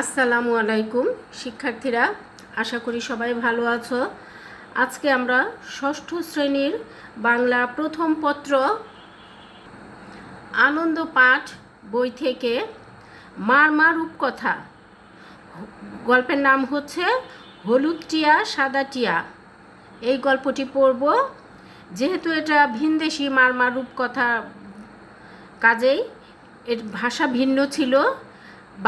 আসসালামু আলাইকুম শিক্ষার্থীরা, আশা করি সবাই ভালো আছো। আজকে আমরা ষষ্ঠ শ্রেণীর বাংলা প্রথম পত্র আনন্দ পাঠ বই থেকে মারমা রূপকথা গল্পের নাম হচ্ছে হলুদ টিয়া সাদা টিয়া। এই গল্পটি পড়ব। যেহেতু এটা ভিনদেশি মারমা রূপকথা, কাজেই এর ভাষা ভিন্ন ছিল।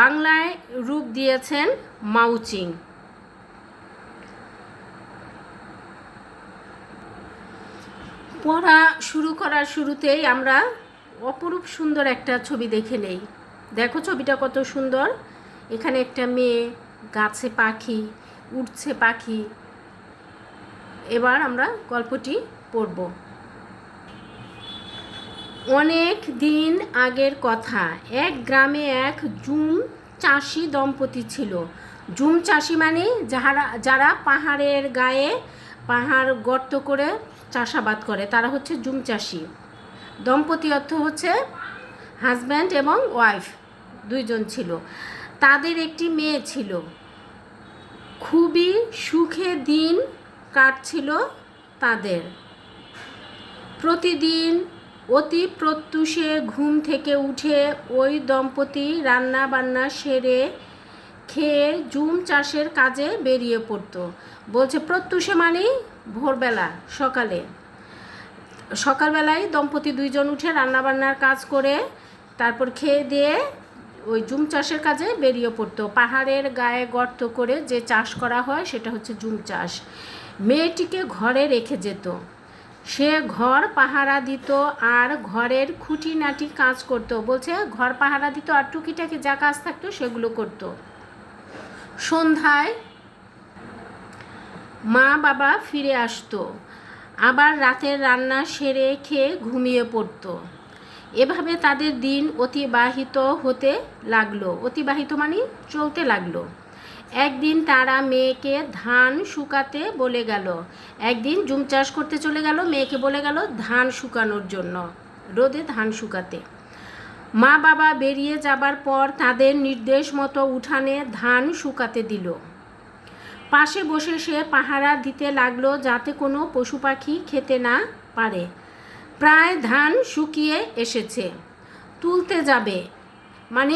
বাংলায় রূপ দিয়েছেন মাউচিং। পড়া শুরু করার শুরুতেই আমরা অপরূপ সুন্দর একটা ছবি দেখে নেই। দেখো ছবিটা কত সুন্দর। এখানে একটা মেয়ে, গাছে পাখি, উড়ছে পাখি। এবার আমরা গল্পটি পড়ব। অনেক দিন আগের কথা, এক গ্রামে এক জুম চাষি দম্পতি ছিল। জুম চাষি মানে যারা পাহাড়ের গায়ে পাহাড় গর্ত করে চাষাবাদ করে, তারা হচ্ছে জুম চাষি। দম্পতি অর্থ হচ্ছে হাজব্যান্ড এবং ওয়াইফ, দুইজন ছিল। তাদের একটি মেয়ে ছিল। খুবই সুখে দিন কাটছিল তাদের। প্রতিদিন অতি প্রত্যুষে ঘুম থেকে উঠে ওই দম্পতি রান্না বান্না সেরে খেয়ে জুম চাষের কাজে বেরিয়ে পড়তো। বলছে প্রত্যুষে মানেই ভোরবেলা, সকালবেলায় দম্পতি দুইজন উঠে রান্নাবান্নার কাজ করে তারপর খেয়ে দিয়ে ওই জুম চাষের কাজে বেরিয়ে পড়তো। পাহাড়ের গায়ে গর্ত করে যে চাষ করা হয় সেটা হচ্ছে জুম চাষ। মেয়েটিকে ঘরে রেখে যেত। সে ঘর পাহারা দিত আর ঘরের খুঁটিনাটি কাজ করত। বলছে ঘর পাহারা দিত আর টুকিটাকি যা কাজ থাকতো সেগুলো করত। সন্ধ্যায় মা বাবা ফিরে আসতো, আবার রাতের রান্না সেরে খেয়ে ঘুমিয়ে পড়তো। এভাবে তাদের দিন অতিবাহিত হতে লাগলো। অতিবাহিত মানে চলতে লাগলো। একদিন তারা মেয়েকে ধান শুকাতে বলে গেল। একদিন জুম চাষ করতে চলে গেল, মেয়েকে বলে গেল ধান শুকানোর জন্য, রোদে ধান শুকাতে। মা বাবা বেরিয়ে যাবার পর তাদের নির্দেশ মতো উঠানে ধান শুকাতে দিল। পাশে বসে সে পাহারা দিতে লাগলো যাতে কোনো পশু পাখি খেতে না পারে। প্রায় ধান শুকিয়ে এসেছে, তুলতে যাবে, মানে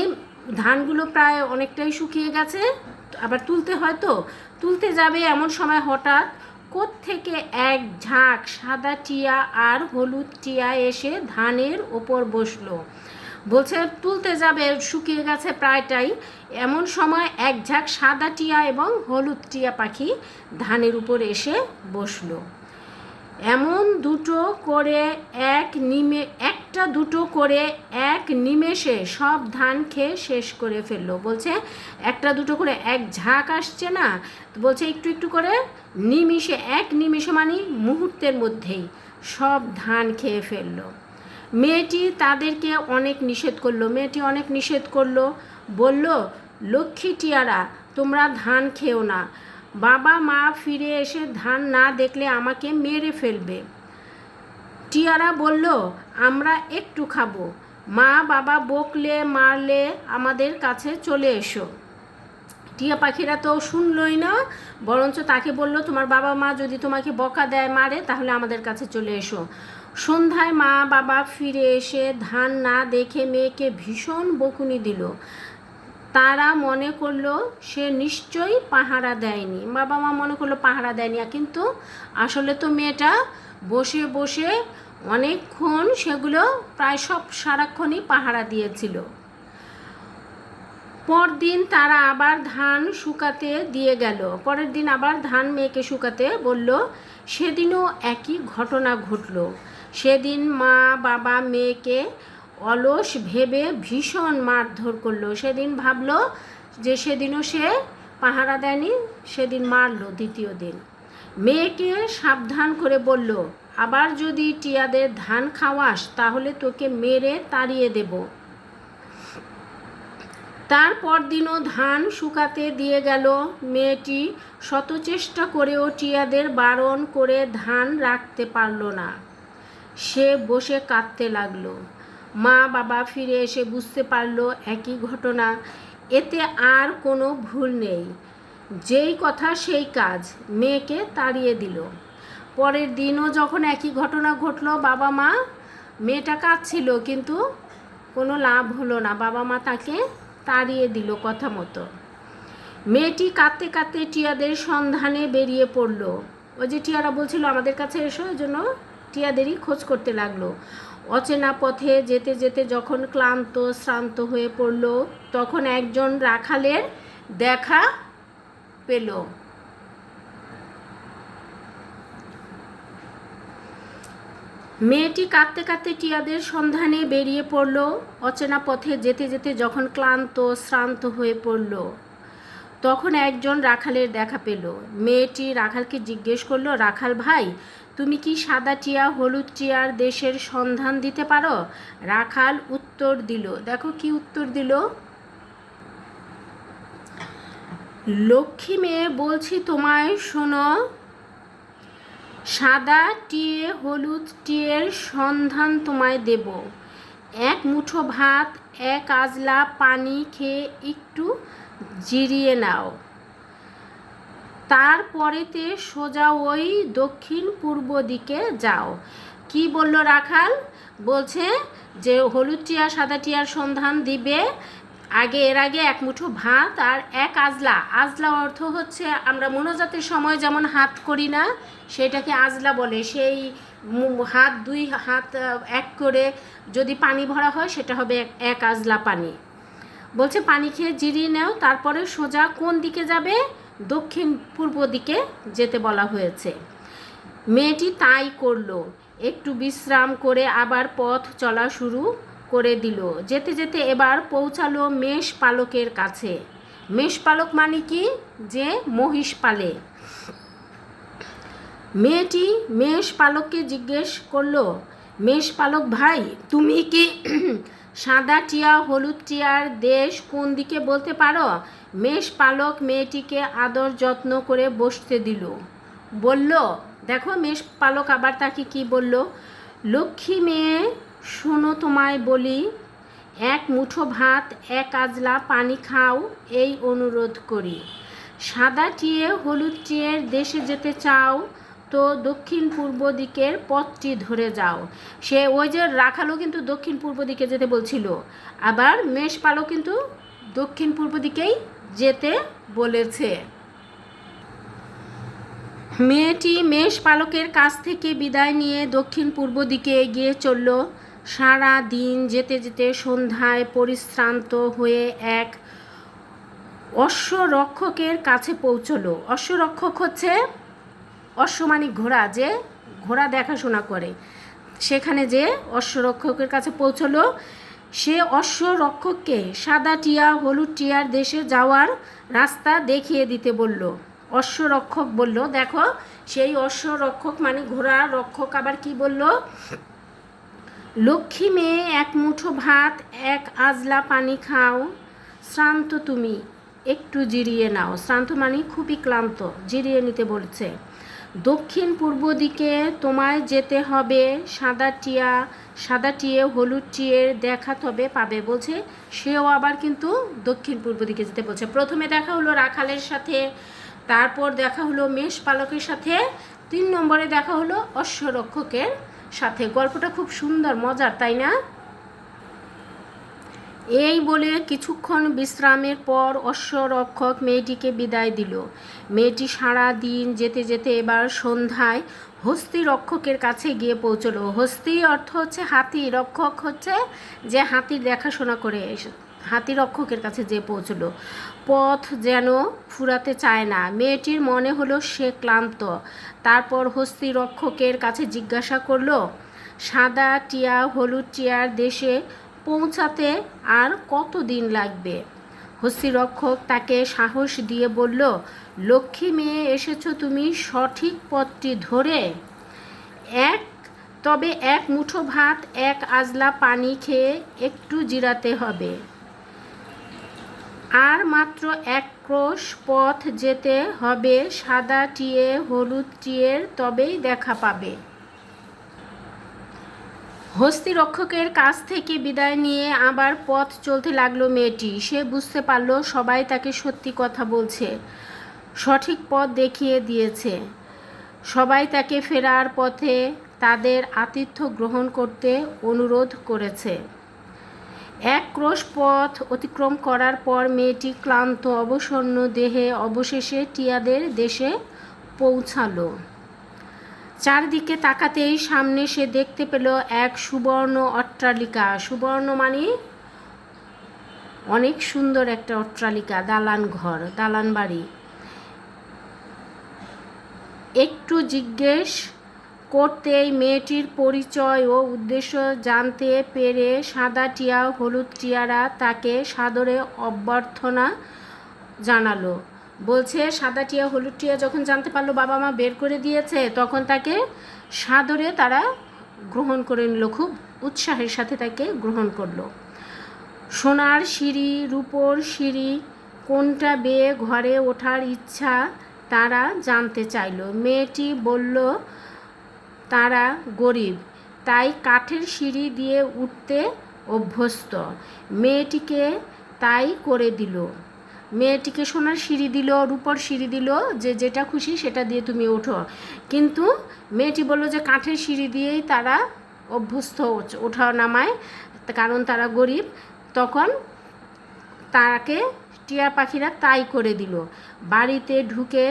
ধানগুলো প্রায় অনেকটাই শুকিয়ে গেছে, আবার তুলতে হয়, তো তুলতে যাবে এমন সময় হঠাৎ কোত্থেকে এক ঝাঁক সাদা টিয়া আর হলুদ টিয়া এসে ধানের ওপর বসলো। বলছে তুলতে যাবে, শুকিয়ে গেছে প্রায়টাই, এমন সময় এক ঝাঁক সাদা টিয়া এবং হলুদ টিয়া পাখি ধানের উপর এসে বসলো। এমন একটা দুটো করে এক নিমেষে সব ধান খেয়ে শেষ করে ফেললো। বলছে একটা দুটো করে এক ঝাঁক আসছে না, বলছে একটু একটু করে নিমিষে, এক নিমিষে মানে মুহূর্তের মধ্যেই সব ধান খেয়ে ফেললো। মেয়েটি তাদেরকে অনেক নিষেধ করলো। বলল, লক্ষ্মী টিয়ারা, তোমরা ধান খেও না। বাবা মা ফিরে এসে ধান না দেখলে আমাকে মেরে ফেলবে। টিয়ারা বলল, আমরা একটু খাবো, মা বাবা বকলে মারলে আমাদের কাছে চলে এসো। টিয়া পাখিরা তো শুনলই না, বরঞ্চ তাকে বলল, তোমার বাবা মা যদি তোমাকে বকা দেয়, মারে, তাহলে আমাদের কাছে চলে এসো। সন্ধ্যায় মা বাবা ফিরে এসে ধান না দেখে মেয়েকে ভীষণ বকুনি দিল। তারা মনে করলো সে নিশ্চয়ই পাহারা দেয়নি। বাবা মা মনে করলো পাহারা দেয়নি, কিন্তু আসলে তো মেয়েটা বসে বসে অনেকক্ষণ সেগুলো প্রায় সব সারাক্ষণই পাহারা দিয়েছিল। পরদিন তারা আবার ধান শুকাতে দিয়ে গেল। পরের দিন আবার ধান মেয়েকে শুকাতে বলল। সেদিনও একই ঘটনা ঘটল। সেদিন মা বাবা মেয়েকে অলস ভেবে ভীষণ মারধর করলো। সেদিন ভাবলো যে সেদিনও সে পাহারা দেয়নি, সেদিন মারলো। দ্বিতীয় দিন মেয়েকে সাবধান করে বলল, আবার যদি টিয়াদের ধান খাওয়াস তাহলে তোকে মেরে তাড়িয়ে দেব। তারপর দিনও ধান শুকাতে দিয়ে গেল। মেয়েটি শত চেষ্টা করেও টিয়াদের বারণ করে ধান রাখতে পারল না। সে বসে কাঁদতে লাগলো। মা বাবা ফিরে এসে বুঝতে পারলো একই ঘটনা। এতে আর কোনো ভুল নেই, যেই কথা সেই কাজ, মেয়েকে তাড়িয়ে দিল। পরের দিনও যখন একই ঘটনা ঘটলো, বাবা মা, মেয়েটা কাঁদছিল কিন্তু কোনো লাভ হলো না, বাবা মা তাকে তাড়িয়ে দিল কথা মতো। মেয়েটি কাঁদতে কাঁদতে টিয়াদের সন্ধানে বেরিয়ে পড়ল। ওই যে টিয়ারা বলছিল আমাদের কাছে এসো, ওই জন্য টিয়াদেরই খোঁজ করতে লাগলো। অচেনা পথে যেতে যেতে যখন ক্লান্ত শ্রান্ত হয়ে পড়ল, তখন একজন রাখালের দেখা পেল। মেয়েটি কাঁদতে কাঁদতে টিয়াদের সন্ধানে বেরিয়ে পড়ল। অচেনা পথে যেতে যেতে যখন ক্লান্ত শ্রান্ত হয়ে পড়ল, তখন একজন রাখালের দেখা পেল। মেয়েটি রাখালকে জিজ্ঞেস করলো, রাখাল ভাই, তুমি কি সাদা টিয়া হলুদ টিয়ার দেশের সন্ধান দিতে পারো? রাখাল উত্তর দিল, দেখো কি উত্তর দিল, লক্ষ্মী মেয়ে বলছি তোমায়, শোনো, সাদা টিয়ে হলুদ টিয়ের সন্ধান তোমায় দেব। এক মুঠো ভাত, এক আজলা পানি খেয়ে একটু জিরিয়ে নাও, তারপরেতে সোজা ওই দক্ষিণ পূর্ব দিকে যাও। কি বলল রাখাল? বলছে যে হলুদ টিয়া সাদা টিয়ার সন্ধান দিবে, এর আগে এক মুঠো ভাত আর এক আজলা। আজলা অর্থ হচ্ছে আমরা মোনাজাতের সময় যেমন হাত করি না, সেটাকে আজলা বলে। সেই হাত, দুই হাত এক করে যদি পানি ভরা হয় সেটা হবে এক আজলা পানি। বলছে পানি খেয়ে জিরিয়ে নাও, তারপরে সোজা কোন দিকে যাবে? দক্ষিণ পূর্ব দিকে যেতে বলা হয়েছে। মেয়েটি তাই করলো। একটু বিশ্রাম করে আবার পথ চলা শুরু করে দিল। যেতে যেতে এবার পৌঁছালো মেষ পালকের কাছে। মেষ পালক মানে কি? যে মহিষ পালে। মেয়েটি মেষ পালককে জিজ্ঞেস করলো, মেষ পালক ভাই, তুমি কি সাদা টিয়া হলুদ টিয়ার দেশ কোন দিকে বলতে পারো? মেষ পালক মেয়েটিকে আদর যত্ন করে বসতে দিল। বলল, দেখো মেষ পালক আবার তাকে কি বলল, লক্ষ্মী মেয়ে শোনো তোমায় বলি, এক মুঠো ভাত এক আজলা পানি খাও, এই অনুরোধ করি। সাদা টিয়ে হলুদ টিয়ের দেশে যেতে চাও তো দক্ষিণ পূর্ব দিকের পথটি ধরে যাও। সে ওই যে রাখালও কিন্তু দক্ষিণ পূর্ব দিকে যেতে বলছিল, আবার মেষ পালক কিন্তু দক্ষিণ পূর্ব দিকেই যেতে বলেছে। মেয়েটি মেষ পালকের কাছ থেকে বিদায় নিয়ে দক্ষিণ পূর্ব দিকে এগিয়ে চলল। সারা দিন যেতে যেতে সন্ধ্যায় পরিশ্রান্ত হয়ে এক অশ্বরক্ষকের কাছে পৌঁছলো। অশ্বরক্ষক হচ্ছে অশ্ব মানে ঘোড়া, যে ঘোড়া দেখাশোনা করে, সেখানে যে অশ্বরক্ষকের কাছে পৌঁছলো। সে অশ্বরক্ষককে সাদা টিয়া হলুদ টিয়ার দেশে যাওয়ার রাস্তা দেখিয়ে দিতে বলল। অশ্বরক্ষক বলল, দেখো সেই অশ্বরক্ষক মানে ঘোড়া রক্ষক আবার কি বলল, লক্ষ্মী মেয়ে এক মুঠো ভাত এক আজলা পানি খাও, শ্রান্ত তুমি একটু জিরিয়ে নাও। শ্রান্ত মানে খুবই ক্লান্ত, জিরিয়ে নিতে বলছে। দক্ষিণ পূর্ব দিকে তোমায় যেতে হবে, সাদা টিয়ে হলুদ টিয়ের দেখা তবে পাবে। বলছে সেও আবার কিন্তু দক্ষিণ পূর্ব দিকে যেতে বলছে। প্রথমে দেখা হলো রাখালের সাথে, তারপর দেখা হলো মেষ পালকের সাথে, 3 নম্বরে দেখা হলো অশ্বরক্ষকের সাথে। গল্পটা খুব সুন্দর, মজার, তাই না? এই বলে কিছুক্ষণ বিশ্রামের পর অশ্বরক্ষক মেয়েটিকে বিদায় দিল। মেয়েটি সারা দিন যেতে যেতে এবার সন্ধ্যায় হস্তি রক্ষকের কাছে গিয়ে পৌঁছলো। হস্তি অর্থ হচ্ছে হাতি, রক্ষক হচ্ছে যে হাতির দেখাশোনা করে, হাতি রক্ষকের কাছে যেয়ে পৌঁছলো। পথ যেন ফুরাতে চায় না। মেয়েটির মনে হলো সে ক্লান্ত। তারপর হস্তি রক্ষকের কাছে জিজ্ঞাসা করলো, সাদা টিয়া হলুদ টিয়ার দেশে পৌঁছাতে আর কত দিন লাগবে? হস্তিরক্ষক তাকে সাহস দিয়ে বলল, লক্ষ্মী মেয়ে এসেছো তুমি সঠিক পথটি ধরে। তবে এক মুঠো ভাত এক আজলা পানি খেয়ে একটু জিরাতে হবে, আর মাত্র 1 ক্রোশ পথ যেতে হবে সাদা টিয়ে হলুদ টিয়ের, তবেই দেখা পাবে। হস্তিরক্ষকের কাছ থেকে বিদায় নিয়ে আবার পথ চলতে লাগলো মেয়েটি। সে বুঝতে পারল সবাই তাকে সত্যি কথা বলছে, সঠিক পথ দেখিয়ে দিয়েছে। সবাই তাকে ফেরার পথে তাদের আতিথ্য গ্রহণ করতে অনুরোধ করেছে। এক ক্রোশ পথ অতিক্রম করার পর মেয়েটি ক্লান্ত অবসন্ন দেহে অবশেষে টিয়াদের দেশে পৌঁছালো। চারদিকে তাকাতেই সামনে সে দেখতে পেল এক সুবর্ণ অট্টালিকা। সুবর্ণ মানে অনেক সুন্দর একটা অট্টালিকা, দালান ঘর, দালান বাড়ি। একটু জিজ্ঞেস করতেই মেয়েটির পরিচয় ও উদ্দেশ্য জানতে পেরে সাদা টিয়া হলুদ টিয়ারা তাকে সাদরে অভ্যর্থনা জানালো। বলছে সাদা টিয়া হলুদ টিয়া যখন জানতে পারলো বাবা মা বের করে দিয়েছে, তখন তাকে সাদরে তারা গ্রহণ করে নিল, খুব উৎসাহের সাথে তাকে গ্রহণ করলো। সোনার সিঁড়ি, রূপোর সিঁড়ি কোনটা বেয়ে ঘরে ওঠার ইচ্ছা তারা জানতে চাইল। মেয়েটি বলল তারা গরিব, তাই কাঠের সিঁড়ি দিয়ে উঠতে অভ্যস্ত। মেয়েটিকে তাই করে দিল। মেয়েটিকে সোনার সিঁড়ি দিল, রূপোর সিঁড়ি দিল, যে যেটা খুশি সেটা দিয়ে তুমি ওঠো। কিন্তু মেয়েটি বলল যে কাঠের সিঁড়ি দিয়েই তারা অভ্যস্ত, ওঠা নামায়, কারণ তারা গরিব। তখন তাকে টিয়া পাখিরা তাই করে দিল। বাড়িতে ঢুকে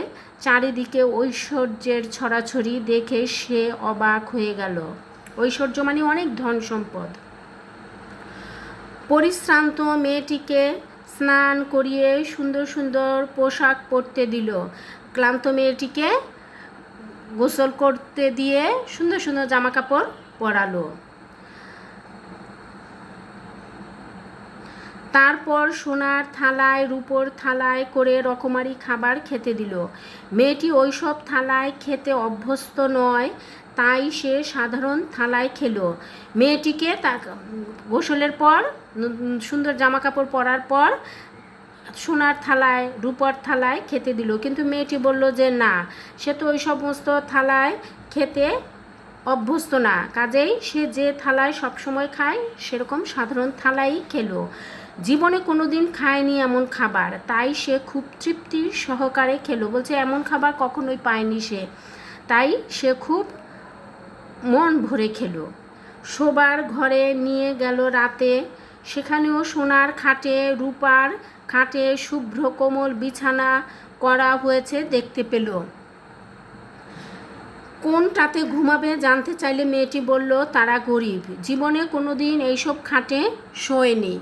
চারিদিকে ঐশ্বর্যের ছড়াছড়ি দেখে সে অবাক হয়ে গেল। ঐশ্বর্য মানে অনেক ধন সম্পদ। পরিশ্রান্ত মেয়েটিকে স্নান করিয়ে সুন্দর সুন্দর পোশাক পরতে দিল। ক্লান্ত মেয়েটিকে গোসল করতে দিয়ে সুন্দর সুন্দর জামা কাপড় পরালো। তারপর সোনার থালায় রূপোর থালায় করে রকমারি খাবার খেতে দিল। মেয়েটি ওইসব থালায় খেতে অভ্যস্ত নয়, তাই সে সাধারণ থালায় খেলো। মেয়েটিকে গোসলের পর সুন্দর জামা কাপড় পরার পর সোনার থালায় রূপোর থালায় খেতে দিল। কিন্তু মেয়েটি বলল যে না, সে তো ওই সমস্ত থালায় খেতে অভ্যস্ত না, কাজেই সে যে থালায় সবসময় খায় সেরকম সাধারণ থালাই খেলো। জীবনে কোনো দিন খায়নি এমন খাবার, তাই সে খুব তৃপ্তি সহকারে খেলো। বলছে এমন খাবার কখনোই পায়নি সে, তাই সে খুব মন ভরে খেলো। শোবার ঘরে নিয়ে গেল রাতে, সেখানেও সোনার খাটে রূপার খাটে শুভ্র কোমল বিছানা করা হয়েছে দেখতে পেল। কোনটাতে ঘুমাবে জানতে চাইলে মেয়েটি বলল তারা গরিব, জীবনে কোনো দিন এইসব খাটে শোয়নি।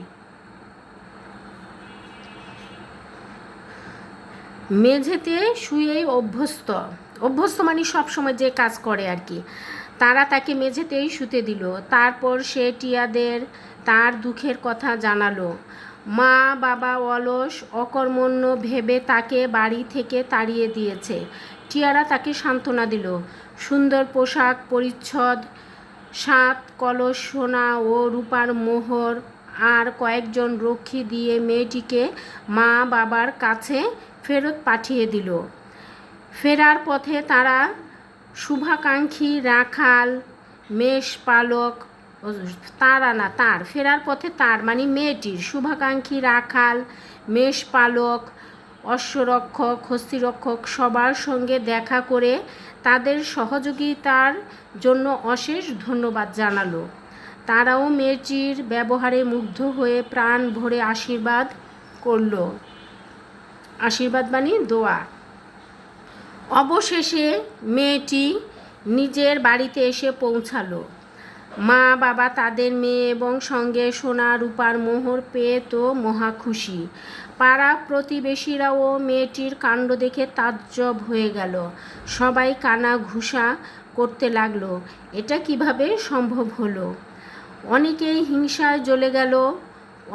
মেঝেতে শুয়েই অভ্যস্ত, অভ্যস্ত মানে সবসময় যে কাজ করে আর কি। তারা তাকে মেঝেতেই শুতে দিল। তারপর সে টিয়াদের তার দুঃখের কথা জানালো। মা বাবা অলস অকর্মণ্য ভেবে তাকে বাড়ি থেকে তাড়িয়ে দিয়েছে। টিয়ারা তাকে সান্ত্বনা দিল। সুন্দর পোশাক পরিচ্ছদ, 7 কলস সোনা ও রূপার মোহর আর কয়েকজন রক্ষী দিয়ে মেয়েটিকে মা বাবার কাছে ফেরত পাঠিয়ে দিল। ফেরার পথে তারা শুভাকাঙ্ক্ষী রাখাল, মেষপালক, তারা না তার, ফেরার পথে তার মানে মেয়েটির শুভাকাঙ্ক্ষী রাখাল, মেষপালক, অশ্বরক্ষক, হস্তিরক্ষক সবার সঙ্গে দেখা করে তাদের সহযোগিতার জন্য অশেষ ধন্যবাদ জানালো। তারাও মেয়েটির ব্যবহারে মুগ্ধ হয়ে প্রাণ ভরে আশীর্বাদ করল। আশীর্বাদ মানে দোয়া। অবশেষে মেয়েটি নিজের বাড়িতে এসে পৌঁছালো। মা বাবা তাদের মেয়ে এবং সঙ্গে সোনা রূপার মোহর পেয়ে তো মহা খুশি। পাড়া প্রতিবেশীরাও মেয়েটির কাণ্ড দেখে তাজ্জব হয়ে গেল। সবাই কানা ঘুষা করতে লাগলো, এটা কিভাবে সম্ভব হলো। অনেকেই হিংসায় জ্বলে গেল,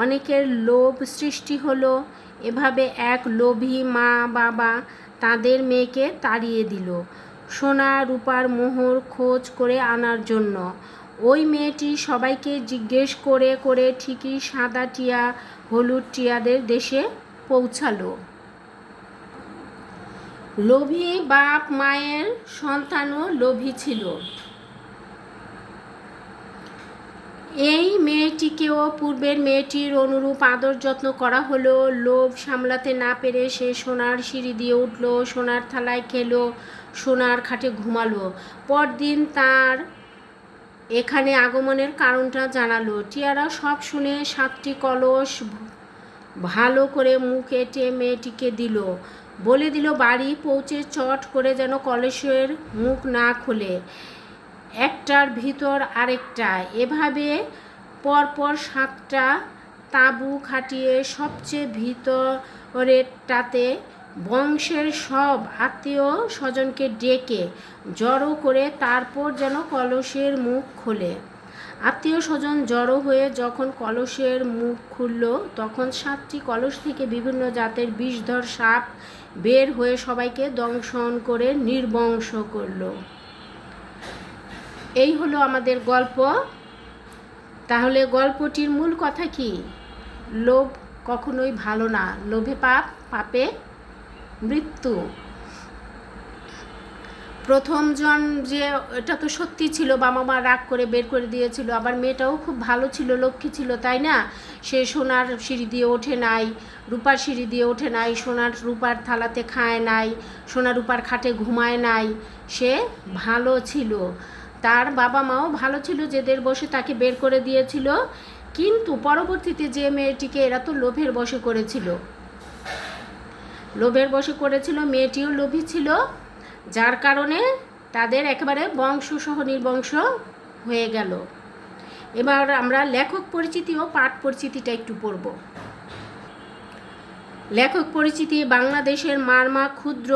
অনেকের লোভ সৃষ্টি হলো। এভাবে এক লোভী মা বাবা তাদের মেয়েকে তাড়িয়ে দিল সোনা রূপার মোহর খোঁজ করে আনার জন্য। ওই মেয়েটি সবাইকে জিজ্ঞেস করে করে ঠিকই সাদা টিয়া হলুদ টিয়াদের দেশে পৌঁছালো। লোভী বাপ মায়ের সন্তানও লোভী ছিল। এই মেয়েটিকেও পূর্বের মেয়েটির অনুরূপ আদর যত্ন করা হলো। লোভ সামলাতে না পেরে সে সোনার সিঁড়ি দিয়ে উঠল, সোনার থালায় খেলো, সোনার খাটে ঘুমালো। পরদিন তার এখানে আগমনের কারণটা জানালো। টিয়ারা সব শুনে 7টি কলস ভালো করে মুখ এঁটে মেয়েটিকে দিল, বলে দিল বাড়ি পৌঁছে চট করে যেন কলসের মুখ না খোলে, একটার ভিতর আরেকটা। এভাবে পরপর 7টা তাঁবু খাটিয়ে সবচেয়ে ভিতরেরটাতে বংশের সব আত্মীয় স্বজনকে ডেকে জড়ো করে তারপর যেন কলসের মুখ খোলে। আত্মীয় স্বজন জড়ো হয়ে যখন কলসের মুখ খুলল, তখন 7টি কলস থেকে বিভিন্ন জাতের বিষধর সাপ বের হয়ে সবাইকে দংশন করে নির্বংশ করল। এই হলো আমাদের গল্প। তাহলে গল্পটির মূল কথা কি? লোভ কখনোই ভালো না, লোভে পাপ, পাপে মৃত্যু। প্রথমজন যে, এটা তো সত্যি ছিল, বাবা মা রাগ করে বের করে দিয়েছিল। আবার মেয়েটাও খুব ভালো ছিল, লক্ষ্মী ছিল, তাই না? সে সোনার সিঁড়ি দিয়ে ওঠে নাই, রূপার সিঁড়ি দিয়ে ওঠে নাই, সোনার রূপার থালাতে খায় নাই, সোনার রূপার খাটে ঘুমায় নাই। সে ভালো ছিল, তার বাবা মাও ভালো ছিল, যেদের বসে তাকে বের করে দিয়েছিল। কিন্তু পরবর্তীতে যে মেয়েটিকে এরা তো লোভের বশে করেছিল, মেয়েটিও লোভী ছিল, যার কারণে তাদের একেবারে বংশসহ নির্বংশ হয়ে গেল। এবার আমরা লেখক পরিচিতি ও পাঠ পরিচিতিটা একটু পড়ব। লেখক পরিচিতি: বাংলাদেশের মারমা ক্ষুদ্র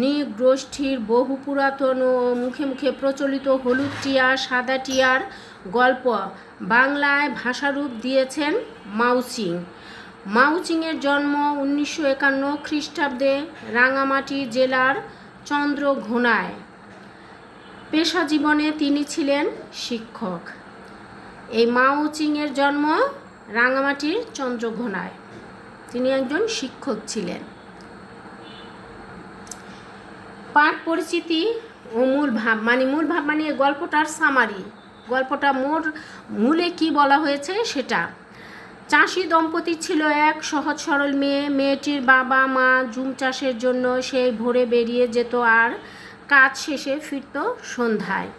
নৃগোষ্ঠীর বহু পুরাতন ও মুখে মুখে প্রচলিত হলুদ টিয়া, সাদা টিয়ার গল্প বাংলায় ভাষারূপ দিয়েছেন মাউচিং। মাউচিংয়ের জন্ম 1951 খ্রিস্টাব্দে রাঙামাটি জেলার চন্দ্রঘোনায়। পেশা জীবনে তিনি ছিলেন শিক্ষক। এই মাউচিংয়ের জন্ম রাঙামাটির চন্দ্রঘোনায়, তিনি একজন শিক্ষক ছিলেন। পাঠ পরিচিতি ও মূল ভাব মানে গল্পটার সামারি, গল্পটা মূলে কি বলা হয়েছে সেটা। চাষি দম্পতি ছিল এক সহজ সরল মেয়ে। মেয়েটির বাবা মা জুম চাষের জন্য সেই ভোরে বেরিয়ে যেত আর কাজ শেষে ফিরত সন্ধ্যায়।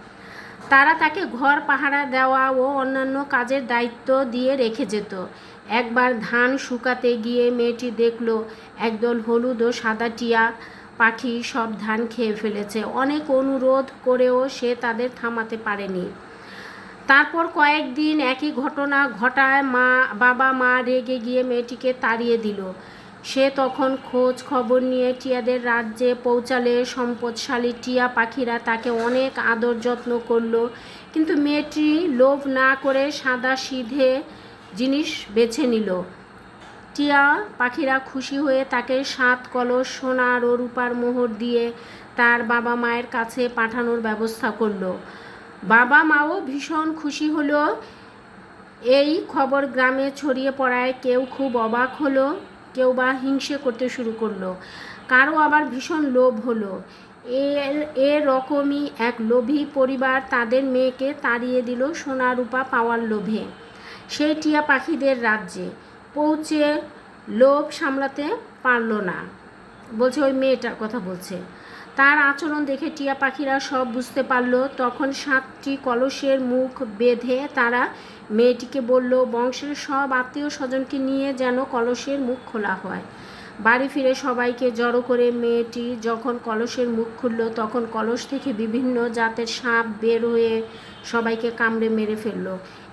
তারা তাকে ঘর পাহারা দেওয়া ও অন্যান্য কাজের দায়িত্ব দিয়ে রেখে যেত। একবার ধান শুকাতে গিয়ে মেয়েটি দেখল একদল হলুদ ও সাদা টিয়া পাখি সব ধান খেয়ে ফেলেছে। অনেক অনুরোধ করেও সে তাদের থামাতে পারেনি। তারপর কয়েকদিন একই ঘটনা ঘটায় বাবা মা রেগে গিয়ে মেয়েটিকে তাড়িয়ে দিল। সে তখন খোঁজ খবর নিয়ে টিয়াদের রাজ্যে পৌঁছালে সম্পদশালী টিয়া পাখিরা তাকে অনেক আদর যত্ন করল। কিন্তু মেয়েটি লোভ না করে সাদা সিধে জিনিস বেছে নিল। টিয়া পাখিরা খুশি হয়ে তাকে 7 কলস সোনার ও রূপার মোহর দিয়ে তার বাবা মায়ের কাছে পাঠানোর ব্যবস্থা করলো। বাবা মাও ভীষণ খুশি হলো। এই খবর গ্রামে ছড়িয়ে পড়ায় কেউ খুব অবাক হলো, কেউ বা হিংসে করতে শুরু করলো, কারো আবার ভীষণ লোভ হলো। এরকমই এক লোভী পরিবার তাদের মেয়েকে তাড়িয়ে দিল সোনা রূপা পাওয়ার লোভে। সেই টিয়া পাখিদের রাজ্যে পৌঁছে লোভ সামলাতে পারল না। বলছে, ওই মেয়েটার কথা বলছে। তার আচরণ দেখে টিয়া পাখিরা সব বুঝতে পারল। তখন 7টি কলসের মুখ বেঁধে তারা মেয়েটিকে বলল, বংশের সব আত্মীয় স্বজনকে নিয়ে যেন কলসের মুখ খোলা হয়। বাড়ি ফিরে সবাইকে জড়ো করে মেয়েটি যখন কলসের মুখ খুলল, তখন কলস থেকে বিভিন্ন জাতের সাপ বের হয়ে সবাইকে কামড়ে মেরে ফেলল।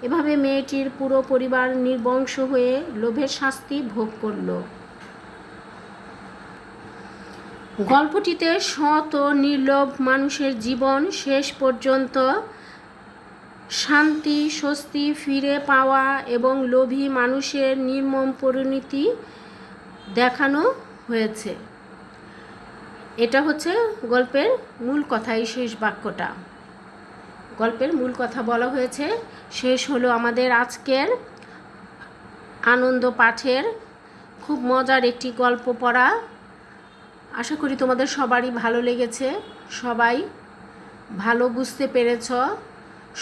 এভাবে মেয়েটির পুরো পরিবার নির্বংশ হয়ে লোভের শাস্তি ভোগ করল। গল্পটিতে সৎ ও নির্লোভ মানুষের জীবন শেষ পর্যন্ত শান্তি স্বস্তি ফিরে পাওয়া এবং লোভী মানুষের নির্মম পরিণতি দেখানো হয়েছে। এটা হচ্ছে গল্পের মূল কথা। এই শেষ বাক্যটা গল্পের মূল কথা বলা হয়েছে। শেষ হলো আমাদের আজকের আনন্দ পাঠের খুব মজার একটি গল্প পড়া। আশা করি তোমাদের সবারই ভালো লেগেছে, সবাই ভালো বুঝতে পেরেছ।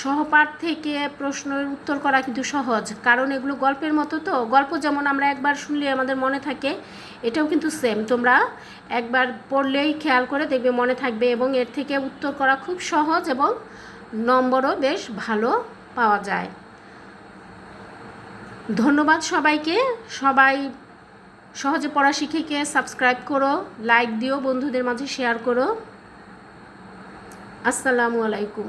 সহপাঠ থেকে প্রশ্নের উত্তর করা কিন্তু সহজ, কারণ এগুলো গল্পের মতো। তো গল্প যেমন আমরা একবার শুনলে আমাদের মনে থাকে, এটাও কিন্তু সেম। তোমরা একবার পড়লেই খেয়াল করে দেখবে মনে থাকবে, এবং এর থেকে উত্তর করা খুব সহজ এবং নম্বরও বেশ ভালো পাওয়া যায়। ধন্যবাদ সবাইকে। সবাই সহজে পড়া শিখেকে সাবস্ক্রাইব করো, লাইক দিও, বন্ধুদের মাঝে শেয়ার করো। আসসালামু আলাইকুম।